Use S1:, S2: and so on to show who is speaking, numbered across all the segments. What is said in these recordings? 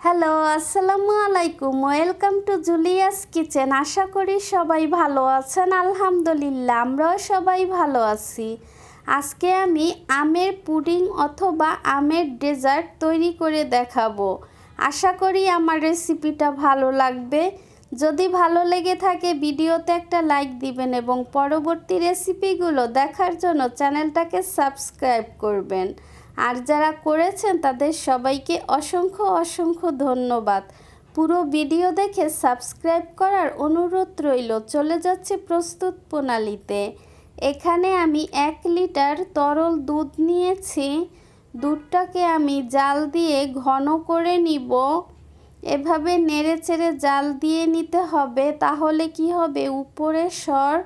S1: Hello, আসসালামু আলাইকুম। Welcome to Julius kitchen. আশা করি সবাই ভালো আছেন। আলহামদুলিল্লাহ, আমরাও সবাই ভালো আছি। আজকে আমি আমের পুডিং অথবা আমের ডেজার্ট তৈরি করে দেখাবো। আশা করি আমার রেসিপিটা ভালো লাগবে। যদি ভালো লেগে থাকে ভিডিওতে একটা লাইক দিবেন এবং পরবর্তী রেসিপিগুলো দেখার জন্য চ্যানেলটাকে সাবস্ক্রাইব করবেন। আর যারা করেছেন তাদের সবাইকে অসংখ্য ধন্যবাদ। পুরো ভিডিও দেখে সাবস্ক্রাইব করার অনুরোধ রইল। চলে যাচ্ছে প্রস্তুত প্রণালীতে। এখানে আমি 1 লিটার তরল দুধ নিয়েছি। দুধটাকে আমি জাল দিয়ে ঘন করে নিব। এভাবে নেড়েচেড়ে জাল দিয়ে নিতে হবে, তাহলে কি হবে, উপরে সর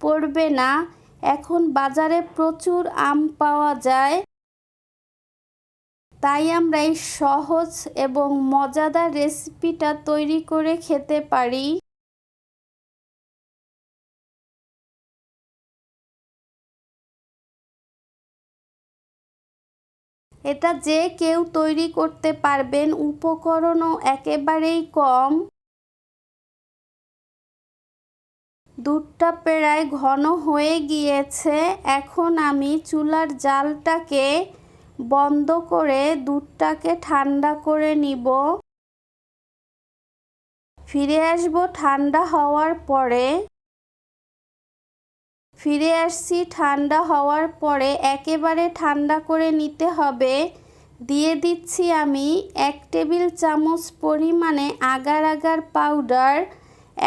S1: পড়বে না। এখন বাজারে প্রচুর আম পাওয়া যায়, তাই আমরা এই সহজ এবং মজাদার রেসিপিটা তৈরি করে খেতে পারি। এটা যে কেউ তৈরি করতে পারবেন, উপকরণও একেবারেই কম। দুধটা প্রায় ঘন হয়ে গিয়েছে। এখন আমি চুলার জালটাকে বন্ধ করে দুধটাকে ঠান্ডা করে নিব। ফিরে আসবো ঠান্ডা হওয়ার পরে। ফিরে আসছি ঠান্ডা হওয়ার পরে। একেবারে ঠান্ডা করে নিতে হবে। দিয়ে দিচ্ছি আমি 1 টেবিল চামচ পরিমাণে আগার আগার পাউডার।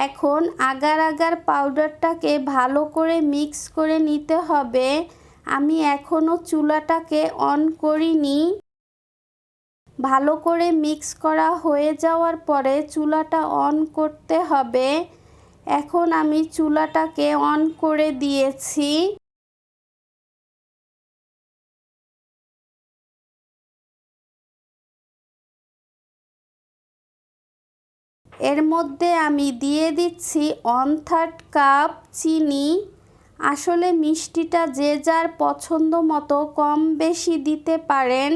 S1: এখন আগার আগার পাউডারটাকে ভালো করে মিক্স করে নিতে হবে। আমি এখনও চুলাটাকে অন করিনি। ভালো করে মিক্স করা হয়ে যাওয়ার পরে চুলাটা অন করতে হবে। এখন আমি চুলাটাকে অন করে দিয়েছি। এর মধ্যে আমি দিয়ে দিচ্ছি 1/3 কাপ চিনি। আসলে মিষ্টিটা যে যার পছন্দ মতো কম বেশি দিতে পারেন।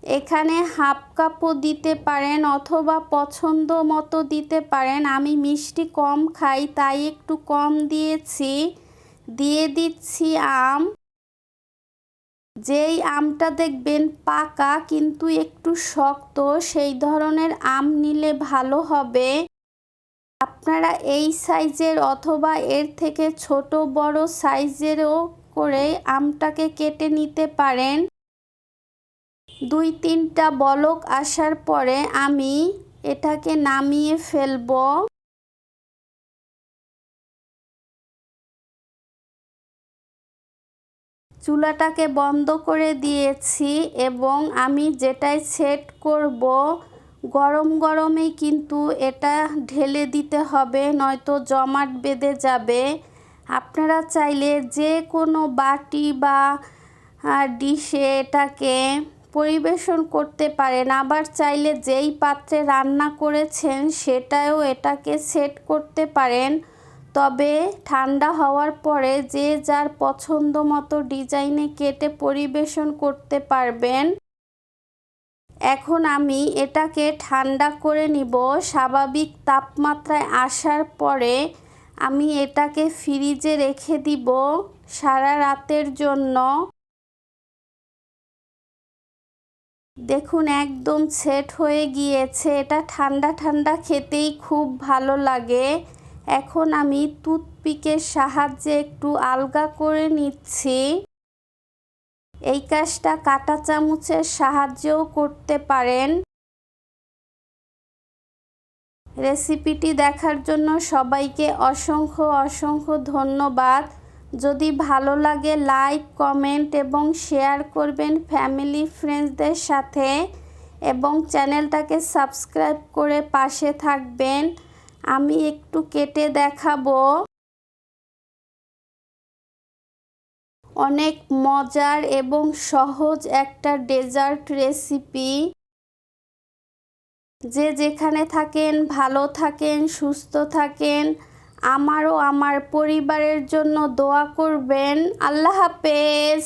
S1: এখানে 1/2 কাপও দিতে পারেন অথবা পছন্দ মতো দিতে পারেন। আমি মিষ্টি কম খাই, তাই একটু কম দিয়েছি। দিয়ে দিচ্ছি আম। যেই আমটা দেখবেন পাকা কিন্তু একটু শক্ত, সেই ধরনের আম নিলে ভালো হবে। আপনারা এই সাইজের অথবা এর থেকে ছোট বড় সাইজেরও করে আমটাকে কেটে নিতে পারেন। 2-3টা বলক আসার পরে আমি এটাকে নামিয়ে ফেলব। চুলাটাকে বন্ধ করে দিয়েছি এবং আমি যেটায় সেট করব, গরম গরমেই কিন্তু এটা ঢেলে দিতে হবে, নয়তো জমাট বেঁধে যাবে। আপনারা চাইলে যে কোনো বাটি বা ডিশে এটাকে পরিবেশন করতে পারেন। আবার চাইলে যেই পাত্রে রান্না করেছেন সেটাও এটাকে সেট করতে পারেন। তবে ঠান্ডা হওয়ার পরে যে যার পছন্দ মতো ডিজাইনে কেটে পরিবেশন করতে পারবেন। এখন আমি এটাকে ঠান্ডা করে নিব। স্বাভাবিক তাপমাত্রায় আসার পরে আমি এটাকে ফ্রিজে রেখে দিব সারা রাতের জন্য। দেখুন একদম সেট হয়ে গিয়েছে। এটা ঠান্ডা ঠান্ডা খেতেই খুব ভালো লাগে। এখন আমি টুথপিকের সাহায্যে একটু আলগা করে নিচ্ছি। এই কাজটা কাঁটা চামচের সাহায্যেও করতে পারেন। রেসিপিটি দেখার জন্য সবাইকে অসংখ্য ধন্যবাদ। যদি ভালো লাগে লাইক, কমেন্ট এবং শেয়ার করবেন ফ্যামিলি ফ্রেন্ডসদের সাথে এবং চ্যানেলটাকে সাবস্ক্রাইব করে পাশে থাকবেন। আমি একটু কেটে দেখাবো। অনেক মজার এবং সহজ একটা ডেজার্ট রেসিপি। যে যেখানে থাকেন ভালো থাকেন, সুস্থ থাকেন। আমারও আমার পরিবারের জন্য দোয়া করবেন। আল্লাহ হাফেজ।